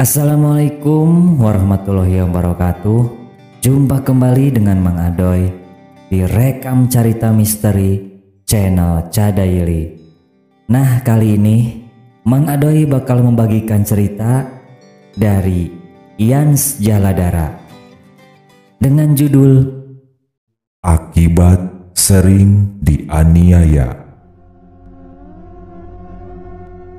Assalamualaikum warahmatullahi wabarakatuh. Jumpa kembali dengan Mang Adoy di Rekam Carita Misteri channel Cadaili. Nah, kali ini Mang Adoy bakal membagikan cerita dari Yans Jaladara dengan judul Akibat Sering Dianiaya.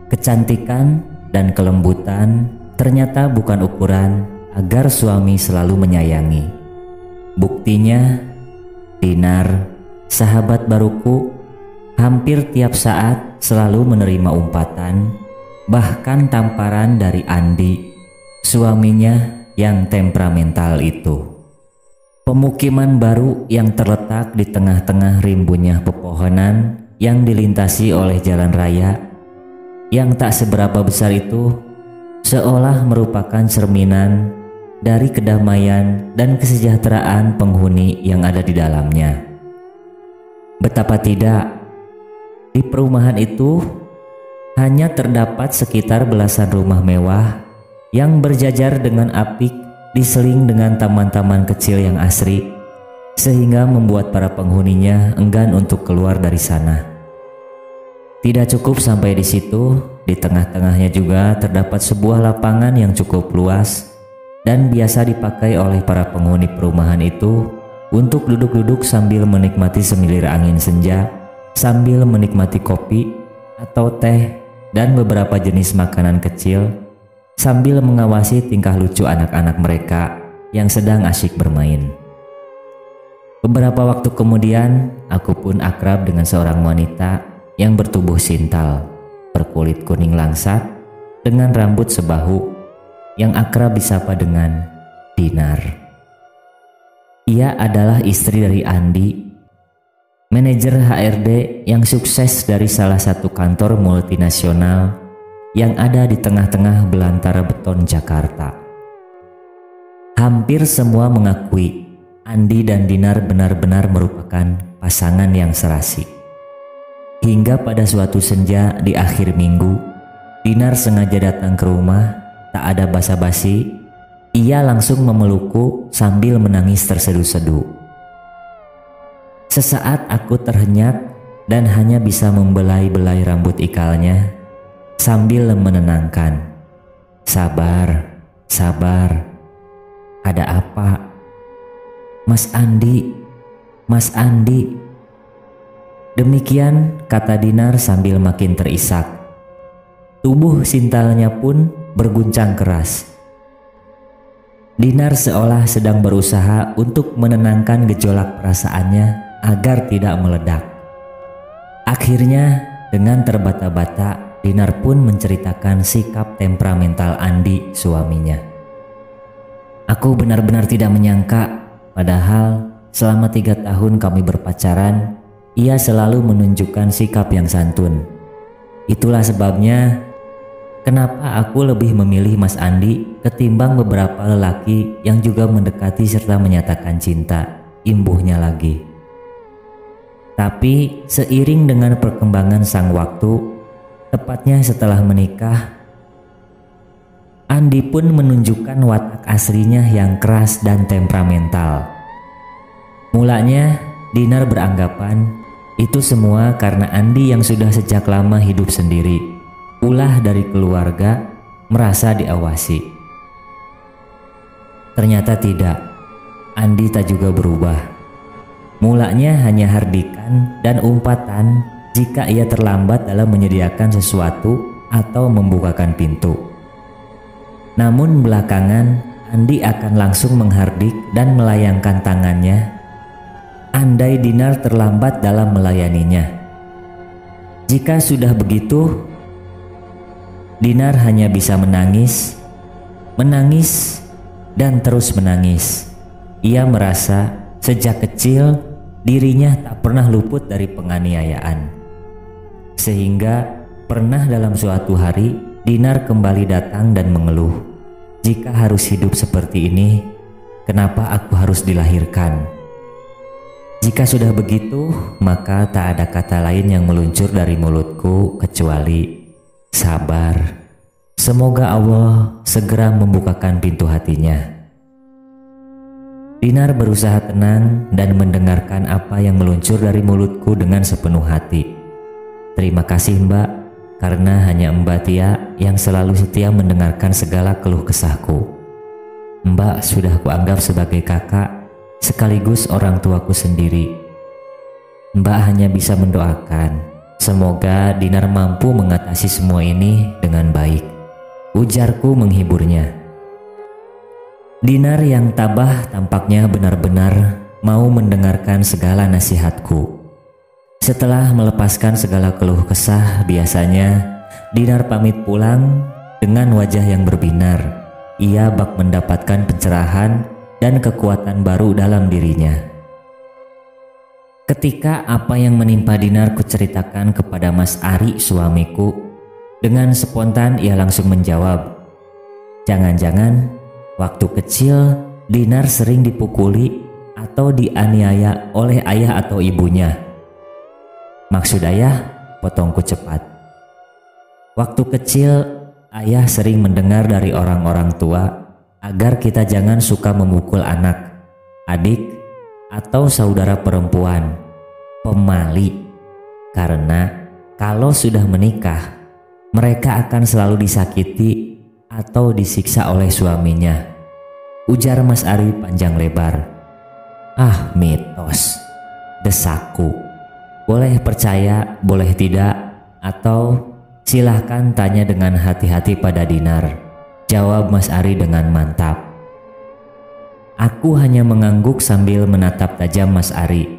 Kecantikan dan kelembutan ternyata bukan ukuran agar suami selalu menyayangi. Buktinya, Dinar, sahabat baruku, hampir tiap saat selalu menerima umpatan, bahkan tamparan dari Andi, suaminya yang temperamental itu. Pemukiman baru yang terletak di tengah-tengah rimbunnya pepohonan yang dilintasi oleh jalan raya yang tak seberapa besar itu seolah merupakan cerminan dari kedamaian dan kesejahteraan penghuni yang ada di dalamnya. Betapa tidak, di perumahan itu hanya terdapat sekitar belasan rumah mewah yang berjajar dengan apik diseling dengan taman-taman kecil yang asri, sehingga membuat para penghuninya enggan untuk keluar dari sana. Tidak cukup sampai di situ, di tengah-tengahnya juga terdapat sebuah lapangan yang cukup luas dan biasa dipakai oleh para penghuni perumahan itu untuk duduk-duduk sambil menikmati semilir angin senja, sambil menikmati kopi atau teh dan beberapa jenis makanan kecil, sambil mengawasi tingkah lucu anak-anak mereka yang sedang asyik bermain. Beberapa waktu kemudian, aku pun akrab dengan seorang wanita yang bertubuh sintal, berkulit kuning langsat, dengan rambut sebahu, yang akrab disapa dengan Dinar. Ia adalah istri dari Andi, manajer HRD yang sukses dari salah satu kantor multinasional yang ada di tengah-tengah belantara beton Jakarta. Hampir semua mengakui Andi dan Dinar benar-benar merupakan pasangan yang serasi. Hingga pada suatu senja di akhir minggu, Dinar sengaja datang ke rumah, tak ada basa-basi, ia langsung memelukku sambil menangis terseduh-seduh. Sesaat aku terhenyak dan hanya bisa membelai-belai rambut ikalnya sambil menenangkan. Sabar, sabar. Ada apa? Mas Andi, Mas Andi. Demikian kata Dinar sambil makin terisak. Tubuh sintalnya pun berguncang keras. Dinar seolah sedang berusaha untuk menenangkan gejolak perasaannya agar tidak meledak. Akhirnya dengan terbata-bata Dinar pun menceritakan sikap temperamental Andi, suaminya. Aku benar-benar tidak menyangka, padahal selama 3 tahun kami berpacaran, ia selalu menunjukkan sikap yang santun. Itulah sebabnya kenapa aku lebih memilih Mas Andi ketimbang beberapa lelaki yang juga mendekati serta menyatakan cinta, imbuhnya lagi. Tapi seiring dengan perkembangan sang waktu, tepatnya setelah menikah, Andi pun menunjukkan watak aslinya yang keras dan temperamental. Mulanya Dinar beranggapan itu semua karena Andi yang sudah sejak lama hidup sendiri, ulah dari keluarga, merasa diawasi. Ternyata tidak, Andi tak juga berubah. Mulanya hanya hardikan dan umpatan jika ia terlambat dalam menyediakan sesuatu atau membukakan pintu. Namun belakangan Andi akan langsung menghardik dan melayangkan tangannya andai Dinar terlambat dalam melayaninya. Jika sudah begitu, Dinar hanya bisa menangis, menangis, dan terus menangis. Ia merasa sejak kecil dirinya tak pernah luput dari penganiayaan. Sehingga pernah dalam suatu hari Dinar kembali datang dan mengeluh, "Jika harus hidup seperti ini, kenapa aku harus dilahirkan?" Jika sudah begitu, maka tak ada kata lain yang meluncur dari mulutku kecuali sabar, Semoga Allah segera membukakan pintu hatinya. Dinar berusaha tenang dan mendengarkan apa yang meluncur dari mulutku dengan sepenuh hati. Terima kasih Mbak, karena hanya Mbak Tia yang selalu setia mendengarkan segala keluh kesahku. Mbak sudah kuanggap sebagai kakak sekaligus orang tuaku sendiri. Mbak hanya bisa mendoakan, semoga Dinar mampu mengatasi semua ini dengan baik. Ujarku menghiburnya. Dinar yang tabah tampaknya benar-benar mau mendengarkan segala nasihatku. Setelah melepaskan segala keluh kesah, biasanya Dinar pamit pulang dengan wajah yang berbinar. Ia bak mendapatkan pencerahan dan kekuatan baru dalam dirinya. Ketika apa yang menimpa Dinar kuceritakan kepada Mas Ari suamiku, dengan spontan ia langsung menjawab, "Jangan-jangan waktu kecil Dinar sering dipukuli atau dianiaya oleh ayah atau ibunya." "Maksud ayah?" potongku cepat. "Waktu kecil ayah sering mendengar dari orang-orang tua agar kita jangan suka memukul anak, adik, atau saudara perempuan, pemali. Karena kalau sudah menikah, mereka akan selalu disakiti atau disiksa oleh suaminya," ujar Mas Ari panjang lebar. "Ah, mitos," desakku. "Boleh percaya, boleh tidak, atau silahkan tanya dengan hati-hati pada Dinar," jawab Mas Ari dengan mantap. Aku hanya mengangguk sambil menatap tajam Mas Ari.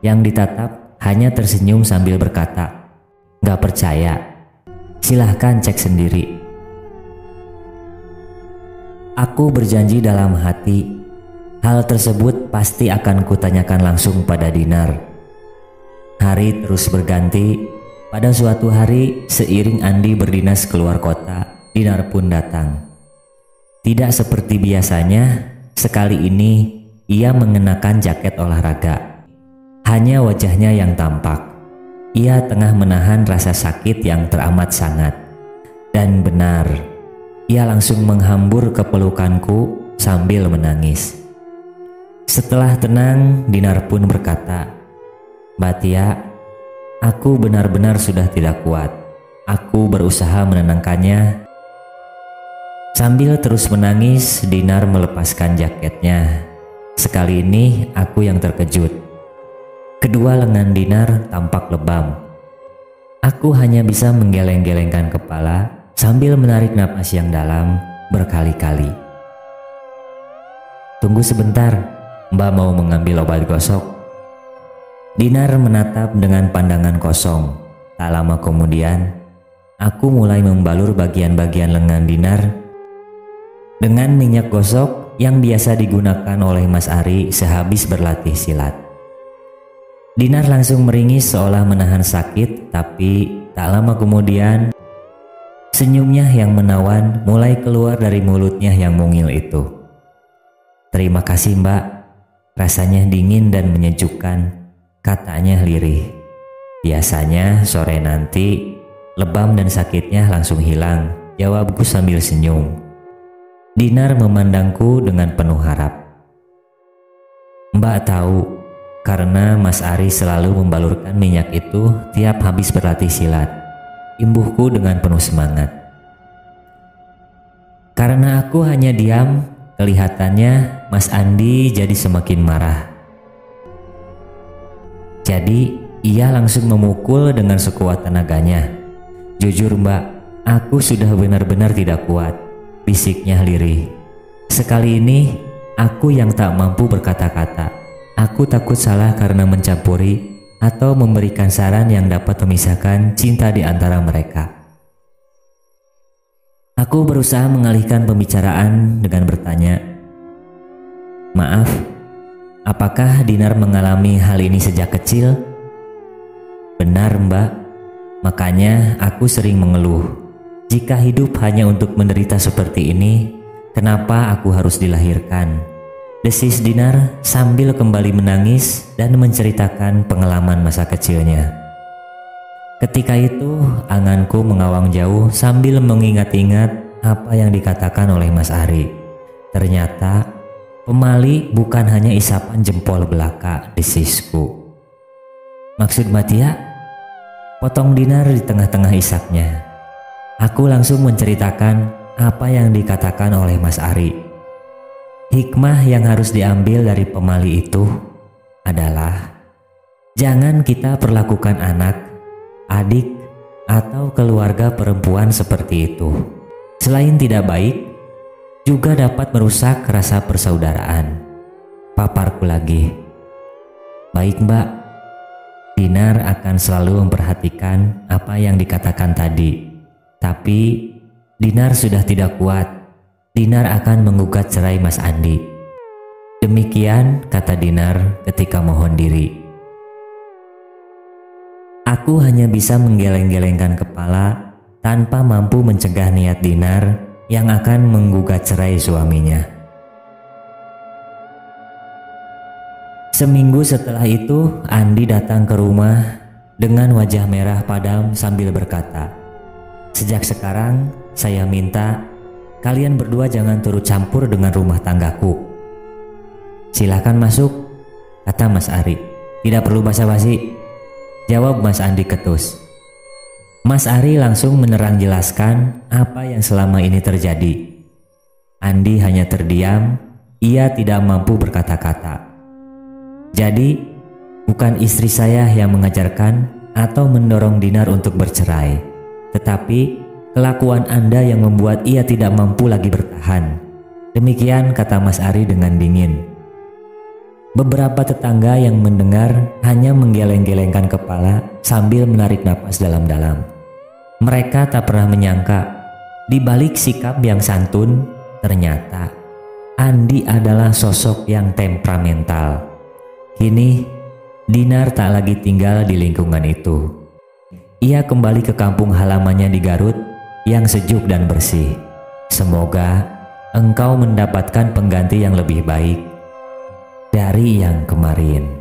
Yang ditatap hanya tersenyum sambil berkata, "Gak percaya? Silahkan cek sendiri." Aku berjanji dalam hati, hal tersebut pasti akan kutanyakan langsung pada Dinar. Hari terus berganti. Pada suatu hari, seiring Andi berdinas keluar kota, Dinar pun datang. Tidak seperti biasanya, sekali ini ia mengenakan jaket olahraga. Hanya wajahnya yang tampak. Ia tengah menahan rasa sakit yang teramat sangat. Dan benar, ia langsung menghambur ke pelukanku sambil menangis. Setelah tenang, Dinar pun berkata, "Mbak Tia, aku benar-benar sudah tidak kuat." Aku berusaha menenangkannya. Sambil terus menangis, Dinar melepaskan jaketnya. Sekali ini aku yang terkejut. Kedua lengan Dinar tampak lebam. Aku hanya bisa menggeleng-gelengkan kepala sambil menarik napas yang dalam berkali-kali. "Tunggu sebentar, Mbak mau mengambil obat gosok." Dinar menatap dengan pandangan kosong. Tak lama kemudian, aku mulai membalur bagian-bagian lengan Dinar dengan minyak gosok yang biasa digunakan oleh Mas Ari sehabis berlatih silat. Dinar langsung meringis seolah menahan sakit, tapi tak lama kemudian senyumnya yang menawan mulai keluar dari mulutnya yang mungil itu. "Terima kasih Mbak, rasanya dingin dan menyejukkan," katanya lirih. "Biasanya sore nanti lebam dan sakitnya langsung hilang," jawabku sambil senyum. Dinar memandangku dengan penuh harap. "Mbak tahu, karena Mas Ari selalu membalurkan minyak itu tiap habis berlatih silat," imbuhku dengan penuh semangat. Karena aku hanya diam, kelihatannya Mas Andi jadi semakin marah. Jadi ia langsung memukul dengan sekuat tenaganya. "Jujur Mbak, aku sudah benar-benar tidak kuat," bisiknya lirih. "Sekali ini aku yang tak mampu berkata-kata. Aku takut salah karena mencampuri atau memberikan saran yang dapat memisahkan cinta di antara mereka." Aku berusaha mengalihkan pembicaraan dengan bertanya, "Maaf, apakah Dinar mengalami hal ini sejak kecil?" "Benar Mbak, makanya aku sering mengeluh. Jika hidup hanya untuk menderita seperti ini, kenapa aku harus dilahirkan?" desis Dinar sambil kembali menangis dan menceritakan pengalaman masa kecilnya. Ketika itu anganku mengawang jauh sambil mengingat-ingat apa yang dikatakan oleh Mas Ari. Ternyata pemali bukan hanya isapan jempol belaka di sisku. Maksud Matia? Potong Dinar di tengah-tengah isapnya. Aku langsung menceritakan apa yang dikatakan oleh Mas Ari. Hikmah yang harus diambil dari pemali itu adalah jangan kita perlakukan anak, adik, atau keluarga perempuan seperti itu. Selain tidak baik, juga dapat merusak rasa persaudaraan. Paparku lagi. Baik Mbak, Dinar akan selalu memperhatikan apa yang dikatakan tadi. Tapi Dinar sudah tidak kuat. Dinar akan menggugat cerai Mas Andi. Demikian kata Dinar ketika mohon diri. Aku hanya bisa menggeleng-gelengkan kepala tanpa mampu mencegah niat Dinar yang akan menggugat cerai suaminya. Seminggu setelah itu, Andi datang ke rumah dengan wajah merah padam sambil berkata, "Sejak sekarang saya minta kalian berdua jangan turut campur dengan rumah tanggaku." "Silahkan masuk," kata Mas Ari. "Tidak perlu basa-basi," jawab Mas Andi ketus. Mas Ari langsung menerang jelaskan apa yang selama ini terjadi. Andi hanya terdiam, ia tidak mampu berkata-kata. Jadi, bukan istri saya yang mengajarkan atau mendorong Dinar untuk bercerai, tetapi kelakuan Anda yang membuat ia tidak mampu lagi bertahan. Demikian kata Mas Ari dengan dingin. Beberapa tetangga yang mendengar hanya menggeleng-gelengkan kepala sambil menarik napas dalam-dalam. Mereka tak pernah menyangka, di balik sikap yang santun, ternyata Andi adalah sosok yang temperamental. Kini, Dinar tak lagi tinggal di lingkungan itu. Ia kembali ke kampung halamannya di Garut yang sejuk dan bersih. Semoga engkau mendapatkan pengganti yang lebih baik dari yang kemarin.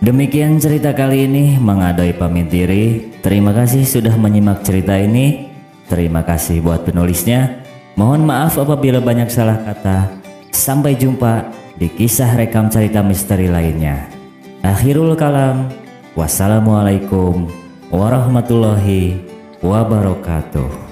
Demikian cerita kali ini, Mang Adoy pamit diri. Terima kasih sudah menyimak cerita ini. Terima kasih buat penulisnya. Mohon maaf apabila banyak salah kata. Sampai jumpa di kisah rekam cerita misteri lainnya. Akhirul kalam. Wassalamualaikum warahmatullahi wabarakatuh.